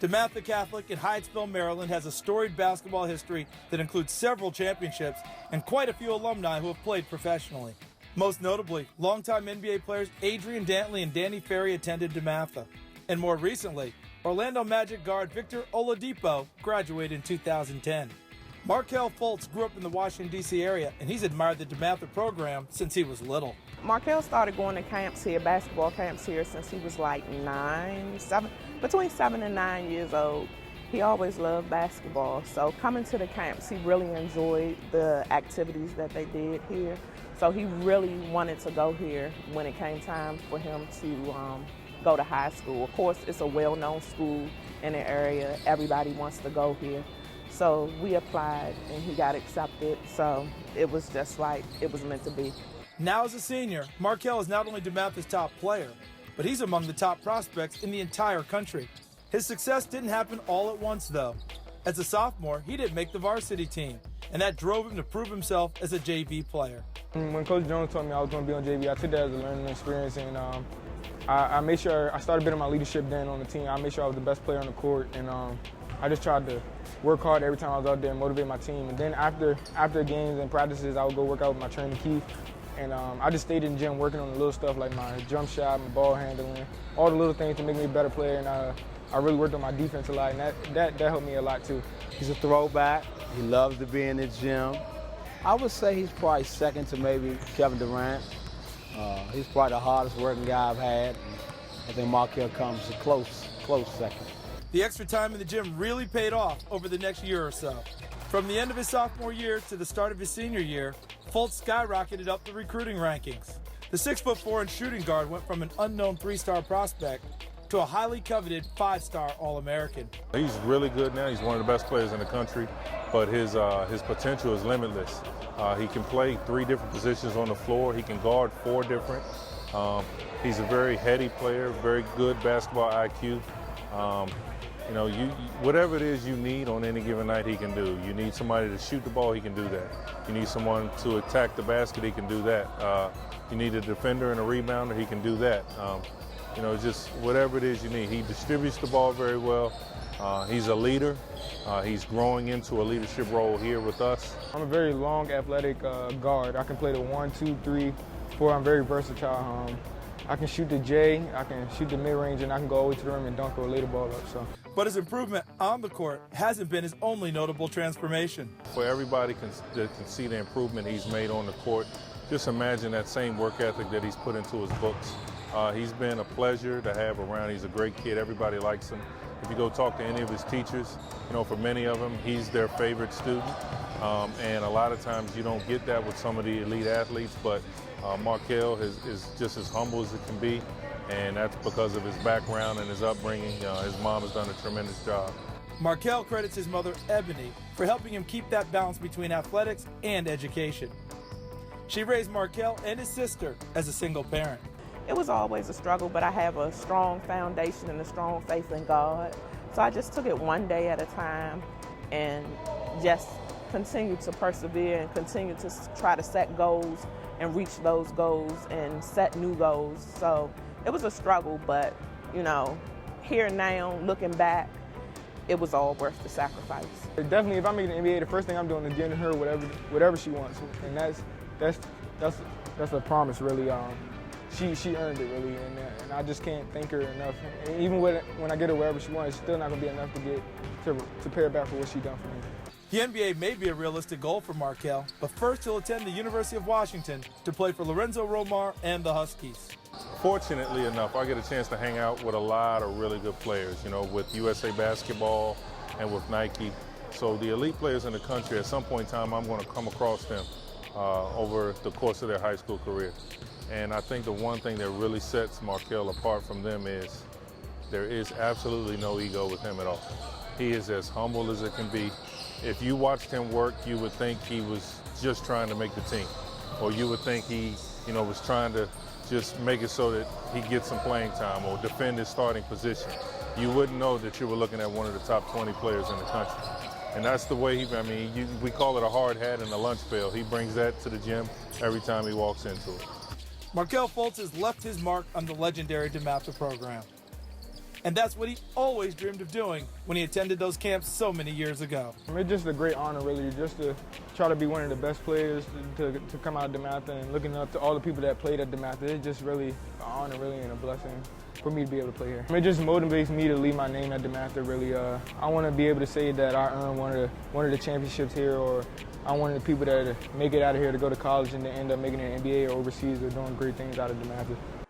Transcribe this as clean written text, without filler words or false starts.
DeMatha Catholic in Hyattsville, Maryland has a storied basketball history that includes several championships and quite a few alumni who have played professionally. Most notably, longtime NBA players Adrian Dantley and Danny Ferry attended DeMatha. And more recently, Orlando Magic guard Victor Oladipo graduated in 2010. Markelle Fultz grew up in the Washington, D.C. area, and he's admired the DeMatha program since he was little. Markelle started going to camps here, basketball camps here, since he was like between 7 and 9 years old. He always loved basketball, so coming to the camps, he really enjoyed the activities that they did here. So he really wanted to go here when it came time for him to go to high school. Of course, it's a well-known school in the area. Everybody wants to go here. So we applied and he got accepted. So it was just like it was meant to be. Now as a senior, Markelle is not only DeMatha's top player, but he's among the top prospects in the entire country. His success didn't happen all at once, though. As a sophomore, he didn't make the varsity team, and that drove him to prove himself as a JV player. When Coach Jones told me I was going to be on JV, I took that as a learning experience, and I made sure I started building my leadership then on the team. I made sure I was the best player on the court, and I just tried to work hard every time I was out there and motivate my team. And then after games and practices, I would go work out with my trainer, Keith. And I just stayed in the gym working on the little stuff like my jump shot, my ball handling, all the little things to make me a better player. And I really worked on my defense a lot, and that helped me a lot too. He's a throwback. He loves to be in the gym. I would say he's probably second to maybe Kevin Durant. He's probably the hardest working guy I've had. I think Markelle comes a close second. The extra time in the gym really paid off over the next year or so. From the end of his sophomore year to the start of his senior year, Fultz skyrocketed up the recruiting rankings. The 6'4" shooting guard went from an unknown 3-star prospect to a highly coveted 5-star All-American. He's really good now. He's one of the best players in the country, but his potential is limitless. He can play 3 different positions on the floor. He can guard 4 different. He's a very heady player, very good basketball IQ. Whatever it is you need on any given night, he can do. You need somebody to shoot the ball, he can do that. You need someone to attack the basket, he can do that. You need a defender and a rebounder, he can do that. Just whatever it is you need. He distributes the ball very well. He's a leader. He's growing into a leadership role here with us. I'm a very long, athletic guard. I can play the 1, 2, 3, 4. I'm very versatile. I can shoot the J, I can shoot the mid-range, and I can go all the way to the rim and dunk or lay the ball up. So. But his improvement on the court hasn't been his only notable transformation. For everybody that can see the improvement he's made on the court, just imagine that same work ethic that he's put into his books. He's been a pleasure to have around. He's a great kid. Everybody likes him. If you go talk to any of his teachers, for many of them, he's their favorite student. And a lot of times you don't get that with some of the elite athletes, but Markelle is just as humble as it can be, and that's because of his background and his upbringing. His mom has done a tremendous job. Markelle credits his mother, Ebony, for helping him keep that balance between athletics and education. She raised Markelle and his sister as a single parent. It was always a struggle, but I have a strong foundation and a strong faith in God. So I just took it one day at a time and just continued to persevere and continue to try to set goals and reach those goals and set new goals. So it was a struggle, but here now, looking back, it was all worth the sacrifice. Definitely, if I make the NBA, the first thing I'm doing is getting her whatever she wants, and that's a promise, really. She earned it, really, and I just can't thank her enough. And even when I get her wherever she wants, it's still not gonna be enough to pay her back for what she done for me. The NBA may be a realistic goal for Markelle, but first he'll attend the University of Washington to play for Lorenzo Romar and the Huskies. Fortunately enough, I get a chance to hang out with a lot of really good players, with USA Basketball and with Nike. So the elite players in the country, at some point in time, I'm going to come across them over the course of their high school career. And I think the one thing that really sets Markelle apart from them is there is absolutely no ego with him at all. He is as humble as it can be. If you watched him work, you would think he was just trying to make the team. Or you would think he, was trying to just make it so that he gets some playing time or defend his starting position. You wouldn't know that you were looking at one of the top 20 players in the country. And that's the way we call it a hard hat and a lunch pail. He brings that to the gym every time he walks into it. Markelle Fultz has left his mark on the legendary DeMatha program. And that's what he always dreamed of doing when he attended those camps so many years ago. It's just a great honor, really, just to try to be one of the best players to come out of DeMatha, and looking up to all the people that played at DeMatha. It's just really an honor, really, and a blessing for me to be able to play here. It just motivates me to leave my name at DeMatha, really. I want to be able to say that I earned one of the championships here, or I'm one of the people that make it out of here to go to college and to end up making an NBA or overseas or doing great things out of DeMatha.